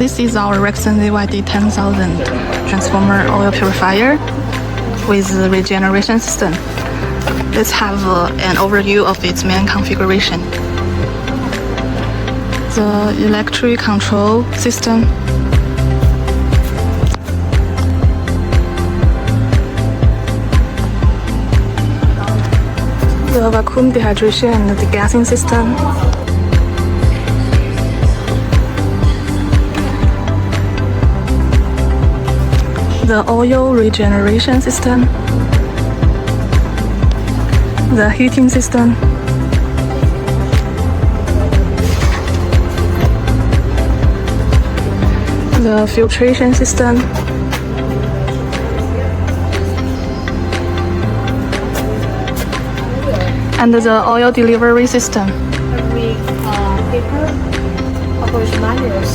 This is our REXON ZYD 10,000 transformer oil purifier with the regeneration system. Let's have an overview of its main configuration. The electric control system, the vacuum dehydration and degassing system, the oil regeneration system, the heating system, the filtration system, and the oil delivery system. Paper operation manuals.